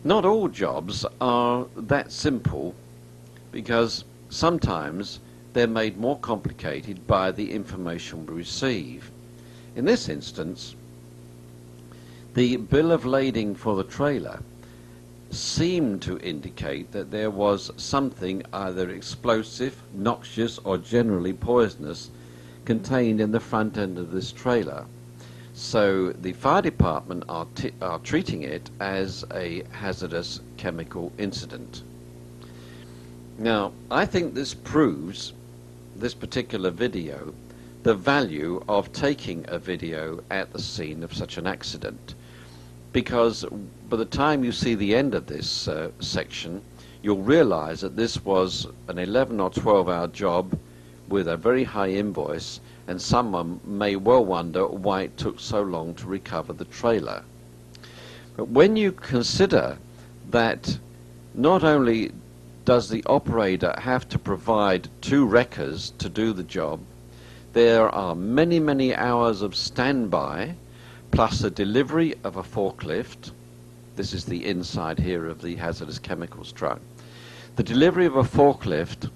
Not all jobs are that simple, because sometimes they're made more complicated by the information we receive. In this instance, the bill of lading for the trailer seemed to indicate that there was something either explosive, noxious, or generally poisonous contained in the front end of this trailer. So the fire department are treating it as a hazardous chemical incident. Now, I think this proves, this particular video, the value of taking a video at the scene of such an accident, because by the time you see the end of this section, you'll realize that this was an 11 or 12-hour job with a very high invoice, and someone may well wonder why it took so long to recover the trailer. But when you consider that not only does the operator have to provide 2 wreckers to do the job, there are many, many hours of standby, plus the delivery of a forklift. This is the inside here of the hazardous chemicals truck. The delivery of a forklift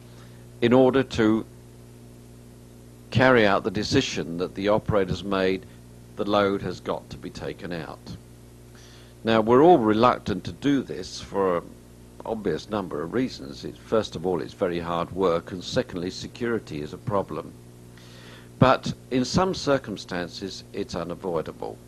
in order to carry out the decision that the operator's made, the load has got to be taken out. Now, we're all reluctant to do this for an obvious number of reasons. First of all, it's very hard work, and secondly, security is a problem. But in some circumstances, it's unavoidable.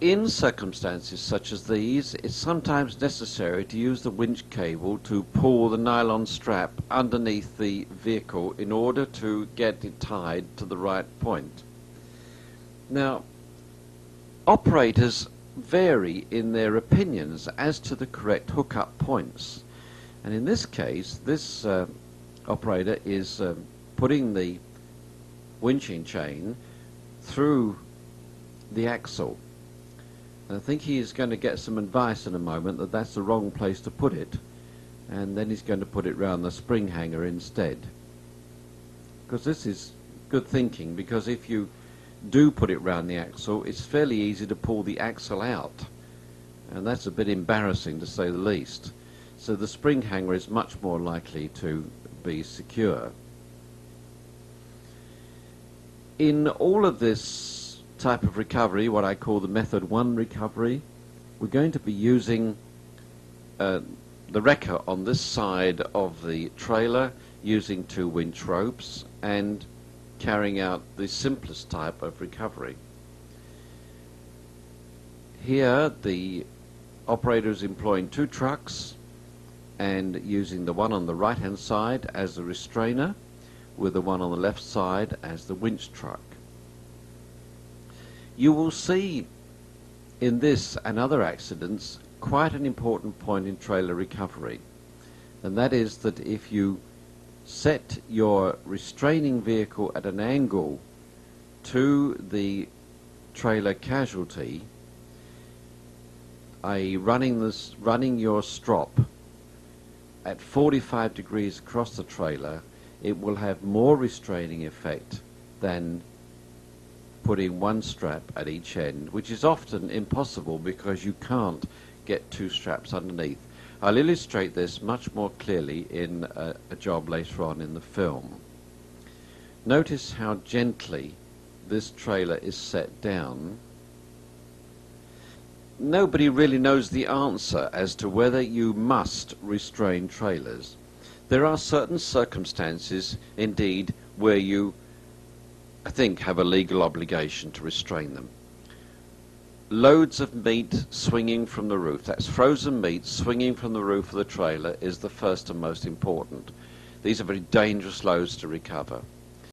In circumstances such as these, it's sometimes necessary to use the winch cable to pull the nylon strap underneath the vehicle in order to get it tied to the right point. Now, operators vary in their opinions as to the correct hookup points, and in this case, this operator is putting the winching chain through the axle. I think he is going to get some advice in a moment that that's the wrong place to put it, and then he's going to put it round the spring hanger instead. Because this is good thinking, because if you do put it round the axle, it's fairly easy to pull the axle out, and that's a bit embarrassing to say the least. So the spring hanger is much more likely to be secure. In all of this type of recovery, what I call the method 1 recovery, we're going to be using the wrecker on this side of the trailer, using 2 winch ropes and carrying out the simplest type of recovery. Here the operator is employing 2 trucks and using the one on the right hand side as the restrainer, with the one on the left side as the winch truck. You will see in this and other accidents quite an important point in trailer recovery, and that is that if you set your restraining vehicle at an angle to the trailer casualty, i.e. running your strop at 45 degrees across the trailer, it will have more restraining effect than putting 1 strap at each end, which is often impossible because you can't get 2 straps underneath. I'll illustrate this much more clearly in a job later on in the film. Notice how gently this trailer is set down. Nobody really knows the answer as to whether you must restrain trailers. There are certain circumstances, indeed, where you, I think, have a legal obligation to restrain them. Loads of meat swinging from the roof, that's frozen meat swinging from the roof of the trailer, is the first and most important. These are very dangerous loads to recover.